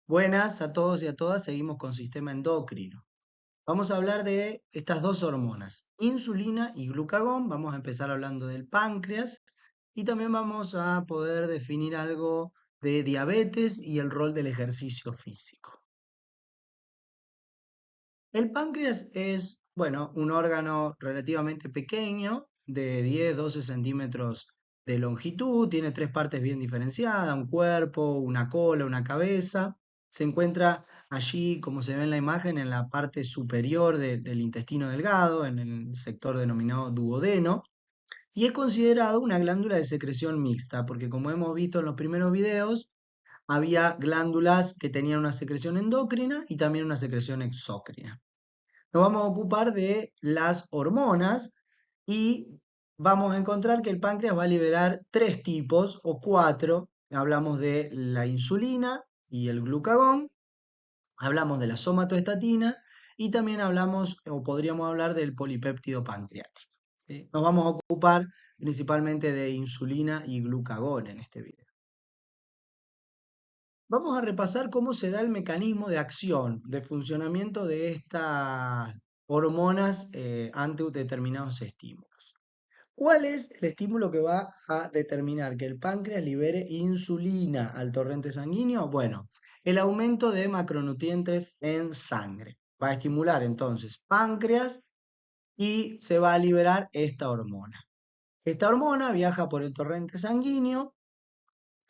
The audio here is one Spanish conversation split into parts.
Buenas a todos y a todas, seguimos con sistema endocrino. Vamos a hablar de estas dos hormonas, insulina y glucagón. Vamos a empezar hablando del páncreas y también vamos a poder definir algo de diabetes y el rol del ejercicio físico. El páncreas es, bueno, un órgano relativamente pequeño, de 10-12 centímetros de longitud, tiene tres partes bien diferenciadas, un cuerpo, una cola, una cabeza. Se encuentra allí, como se ve en la imagen, en la parte superior del intestino delgado, en el sector denominado duodeno, y es considerado una glándula de secreción mixta, porque como hemos visto en los primeros videos, había glándulas que tenían una secreción endocrina y también una secreción exócrina. Nos vamos a ocupar de las hormonas y vamos a encontrar que el páncreas va a liberar tres tipos o cuatro. Hablamos de la insulina y el glucagón, hablamos de la somatoestatina y también hablamos o podríamos hablar del polipéptido pancreático. ¿Sí? Nos vamos a ocupar principalmente de insulina y glucagón en este video. Vamos a repasar cómo se da el mecanismo de acción, de funcionamiento de estas hormonas ante determinados estímulos. ¿Cuál es el estímulo que va a determinar que el páncreas libere insulina al torrente sanguíneo? Bueno, el aumento de macronutrientes en sangre. Va a estimular entonces páncreas y se va a liberar esta hormona. Esta hormona viaja por el torrente sanguíneo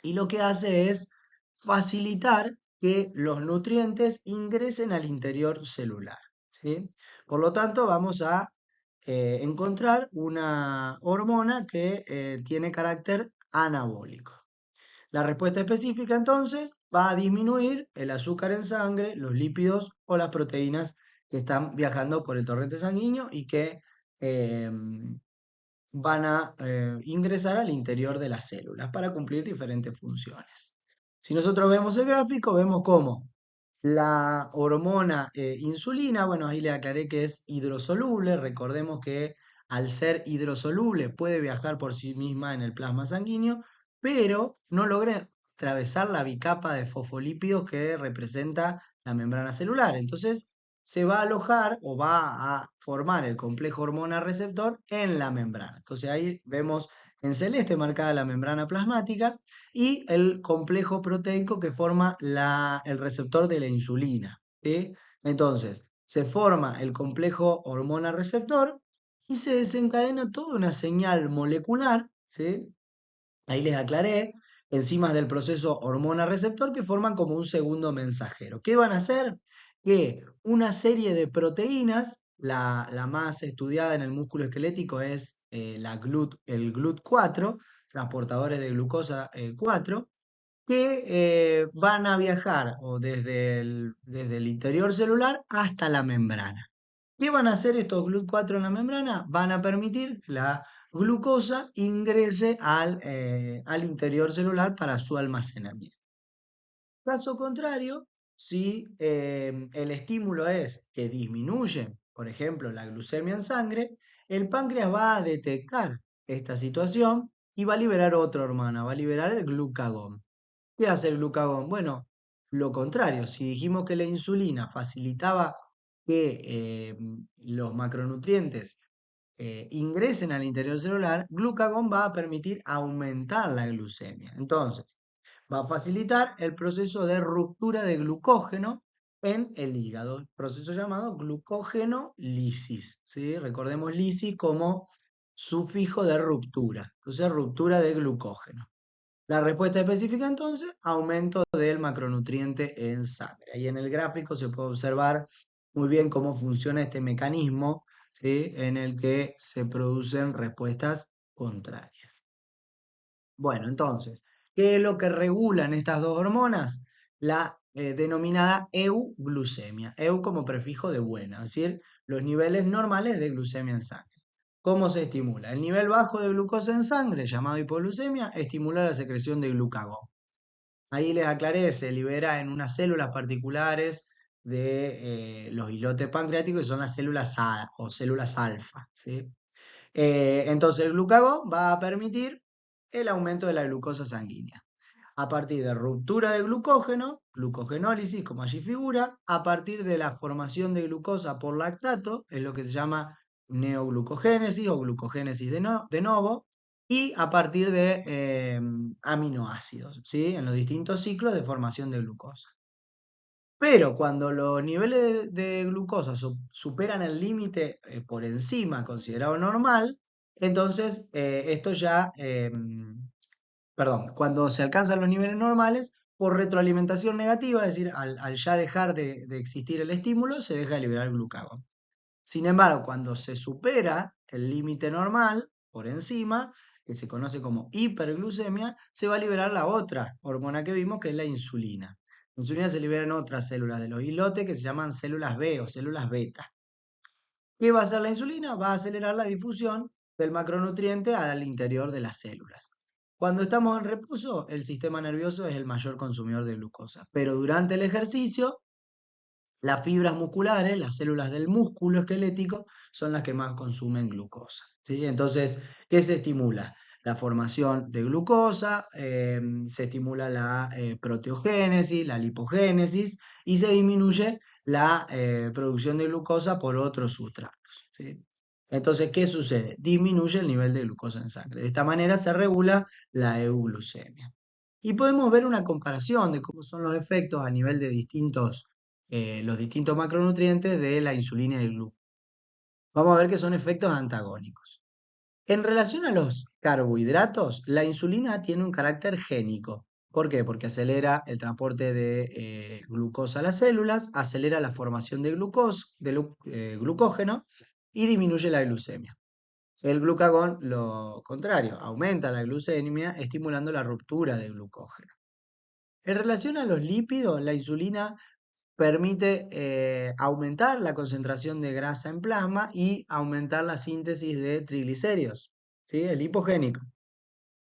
y lo que hace es facilitar que los nutrientes ingresen al interior celular, ¿sí? Por lo tanto, vamos a encontrar una hormona que tiene carácter anabólico. La respuesta específica entonces va a disminuir el azúcar en sangre, los lípidos o las proteínas que están viajando por el torrente sanguíneo y que eh, van a ingresar al interior de las células para cumplir diferentes funciones. Si nosotros vemos el gráfico, vemos cómo la hormona insulina, bueno, ahí le aclaré que es hidrosoluble. Recordemos que al ser hidrosoluble puede viajar por sí misma en el plasma sanguíneo, pero no logra atravesar la bicapa de fosfolípidos que representa la membrana celular. Entonces, se va a alojar o va a formar el complejo hormona receptor en la membrana. Entonces ahí vemos en celeste marcada la membrana plasmática y el complejo proteico que forma el receptor de la insulina, ¿sí? Entonces, se forma el complejo hormona receptor y se desencadena toda una señal molecular, ¿sí? Ahí les aclaré, enzimas del proceso hormona receptor que forman como un segundo mensajero. ¿Qué van a hacer? Que una serie de proteínas, la más estudiada en el músculo esquelético es el GLUT4, transportadores de glucosa 4, que van a viajar o desde el interior celular hasta la membrana. ¿Qué van a hacer estos GLUT4 en la membrana? Van a permitir que la glucosa ingrese al interior celular para su almacenamiento. Caso contrario, si el estímulo es que disminuye, por ejemplo, la glucemia en sangre, el páncreas va a detectar esta situación y va a liberar otra hormona, va a liberar el glucagón. ¿Qué hace el glucagón? Bueno, lo contrario, si dijimos que la insulina facilitaba que los macronutrientes ingresen al interior celular, glucagón va a permitir aumentar la glucemia. Entonces, va a facilitar el proceso de ruptura de glucógeno en el hígado, proceso llamado glucógeno-lisis, ¿sí? Recordemos lisis como sufijo de ruptura, entonces ruptura de glucógeno. La respuesta específica entonces, aumento del macronutriente en sangre. Ahí en el gráfico se puede observar muy bien cómo funciona este mecanismo, ¿sí? En el que se producen respuestas contrarias. Bueno, entonces, ¿qué es lo que regulan estas dos hormonas? La denominada euglucemia, eu como prefijo de buena, es decir, los niveles normales de glucemia en sangre. ¿Cómo se estimula? El nivel bajo de glucosa en sangre, llamado hipoglucemia, estimula la secreción de glucagón. Ahí les aclaré, se libera en unas células particulares de los islotes pancreáticos, que son las células A o células alfa, ¿sí? Entonces el glucagón va a permitir el aumento de la glucosa sanguínea. a partir de ruptura de glucógeno, glucogenólisis, como allí figura, a partir de la formación de glucosa por lactato, es lo que se llama neoglucogénesis o glucogénesis de novo, y a partir de aminoácidos, ¿sí? En los distintos ciclos de formación de glucosa. Pero cuando los niveles de glucosa superan el límite por enzima considerado normal, entonces esto ya, perdón, cuando se alcanzan los niveles normales, por retroalimentación negativa, es decir, al ya dejar de existir el estímulo, se deja de liberar glucagón. Sin embargo, cuando se supera el límite normal por enzima, que se conoce como hiperglucemia, se va a liberar la otra hormona que vimos, que es la insulina. La insulina se libera en otras células de los islotes que se llaman células B o células beta. ¿Qué va a hacer la insulina? Va a acelerar la difusión del macronutriente al interior de las células. Cuando estamos en reposo, el sistema nervioso es el mayor consumidor de glucosa, pero durante el ejercicio las fibras musculares, las células del músculo esquelético, son las que más consumen glucosa, ¿sí? Entonces, ¿qué se estimula? La formación de glucosa, se estimula la proteogénesis, la lipogénesis y se disminuye la producción de glucosa por otros sustratos, ¿sí? Entonces, ¿qué sucede? Disminuye el nivel de glucosa en sangre. De esta manera se regula la euglucemia. Y podemos ver una comparación de cómo son los efectos a nivel de los distintos macronutrientes de la insulina y el glucagón. Vamos a ver que son efectos antagónicos. En relación a los carbohidratos, la insulina tiene un carácter génico. ¿Por qué? Porque acelera el transporte de glucosa a las células, acelera la formación de glucógeno y disminuye la glucemia. El glucagón, lo contrario, aumenta la glucemia, estimulando la ruptura de glucógeno. En relación a los lípidos, la insulina permite aumentar la concentración de grasa en plasma y aumentar la síntesis de triglicéridos, ¿sí? Es lipogénico.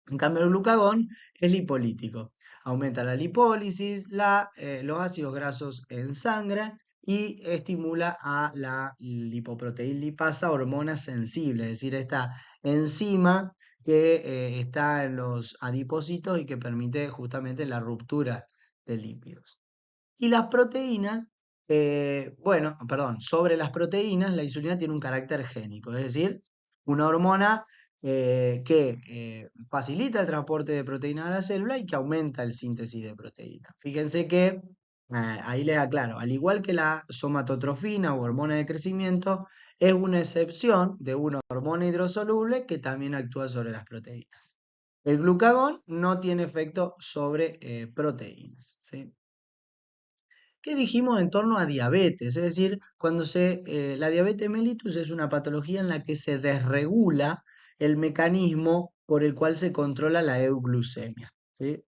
En cambio, el glucagón es lipolítico. Aumenta la lipólisis, los ácidos grasos en sangre y estimula a la lipoproteína lipasa, hormona sensible, es decir, esta enzima que está en los adipocitos y que permite justamente la ruptura de lípidos. Y las proteínas, bueno, perdón, sobre las proteínas, la insulina tiene un carácter génico, es decir, una hormona que facilita el transporte de proteínas a la célula y que aumenta el síntesis de proteínas. Fíjense que, ahí les aclaro, al igual que la somatotrofina o hormona de crecimiento, es una excepción de una hormona hidrosoluble que también actúa sobre las proteínas. El glucagón no tiene efecto sobre proteínas, ¿sí? ¿Qué dijimos en torno a diabetes? Es decir, la diabetes mellitus es una patología en la que se desregula el mecanismo por el cual se controla la euglucemia, ¿sí?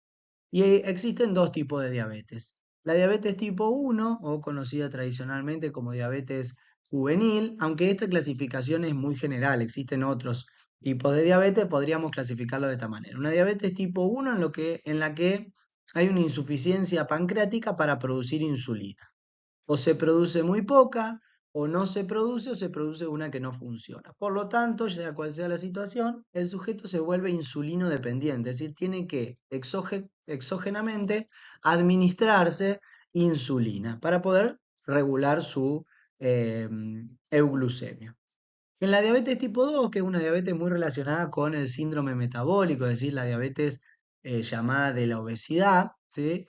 Y existen dos tipos de diabetes. La diabetes tipo 1, o conocida tradicionalmente como diabetes juvenil, aunque esta clasificación es muy general, existen otros tipos de diabetes, podríamos clasificarlo de esta manera. Una diabetes tipo 1 en la que hay una insuficiencia pancreática para producir insulina. O se produce muy poca, o no se produce, o se produce una que no funciona. Por lo tanto, sea cual sea la situación, el sujeto se vuelve insulino dependiente, es decir, tiene que exógenamente administrarse insulina para poder regular su eh, euglucemia. En la diabetes tipo 2, que es una diabetes muy relacionada con el síndrome metabólico, es decir, la diabetes llamada de la obesidad, ¿sí?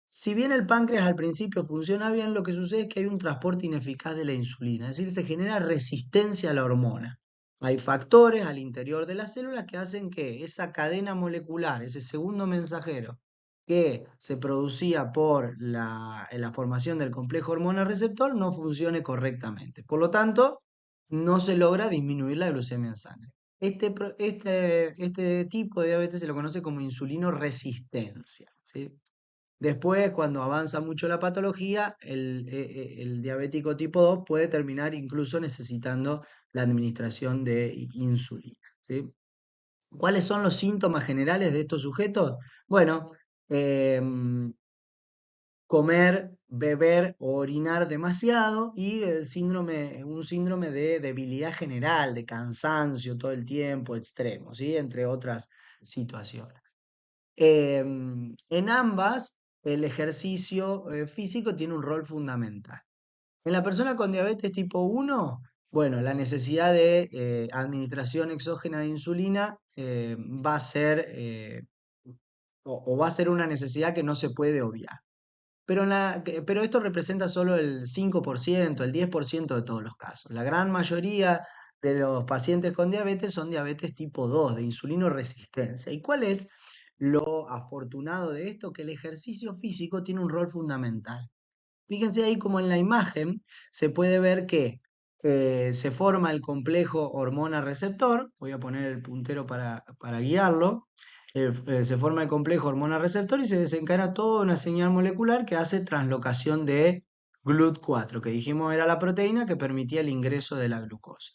Si bien el páncreas al principio funciona bien, lo que sucede es que hay un transporte ineficaz de la insulina, es decir, se genera resistencia a la hormona. Hay factores al interior de las células que hacen que esa cadena molecular, ese segundo mensajero que se producía por la formación del complejo hormona-receptor, no funcione correctamente. Por lo tanto, no se logra disminuir la glucemia en sangre. Este tipo de diabetes se lo conoce como insulinoresistencia, ¿sí? Después, cuando avanza mucho la patología, el diabético tipo 2 puede terminar incluso necesitando la administración de insulina, ¿sí? ¿Cuáles son los síntomas generales de estos sujetos? Bueno, comer, beber o orinar demasiado y un síndrome de debilidad general, de cansancio todo el tiempo extremo, ¿sí? Entre otras situaciones. En ambas, el ejercicio físico tiene un rol fundamental. En la persona con diabetes tipo 1, bueno, la necesidad de administración exógena de insulina va a ser, o va a ser una necesidad que no se puede obviar. Pero esto representa solo el 5%, el 10% de todos los casos. La gran mayoría de los pacientes con diabetes son diabetes tipo 2, de insulinoresistencia. ¿Y cuál es lo afortunado de esto? Que el ejercicio físico tiene un rol fundamental. Fíjense ahí como en la imagen se puede ver que se forma el complejo hormona-receptor. Voy a poner el puntero para guiarlo. Se forma el complejo hormona-receptor y se desencadena toda una señal molecular que hace translocación de GLUT4, que dijimos era la proteína que permitía el ingreso de la glucosa.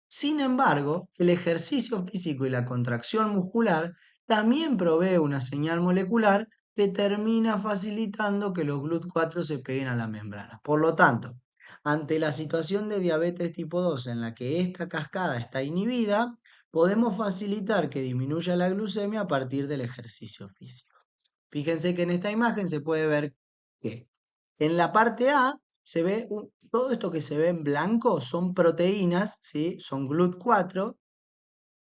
Sin embargo, el ejercicio físico y la contracción muscular también provee una señal molecular que termina facilitando que los GLUT4 se peguen a la membrana. Por lo tanto, ante la situación de diabetes tipo 2 en la que esta cascada está inhibida, podemos facilitar que disminuya la glucemia a partir del ejercicio físico. Fíjense que en esta imagen se puede ver que en la parte A se ve todo esto que se ve en blanco son proteínas, ¿sí? Son GLUT4,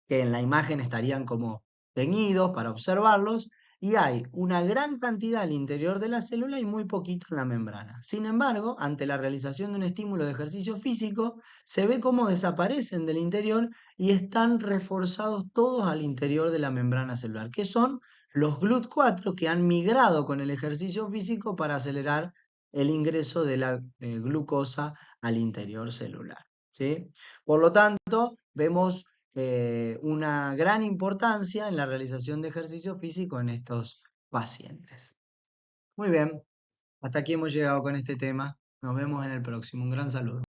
que en la imagen estarían como teñidos para observarlos, y hay una gran cantidad al interior de la célula y muy poquito en la membrana. Sin embargo, ante la realización de un estímulo de ejercicio físico, se ve cómo desaparecen del interior y están reforzados todos al interior de la membrana celular, que son los GLUT4 que han migrado con el ejercicio físico para acelerar el ingreso de la glucosa al interior celular, ¿sí? Por lo tanto, vemos una gran importancia en la realización de ejercicio físico en estos pacientes. Muy bien, hasta aquí hemos llegado con este tema. Nos vemos en el próximo. Un gran saludo.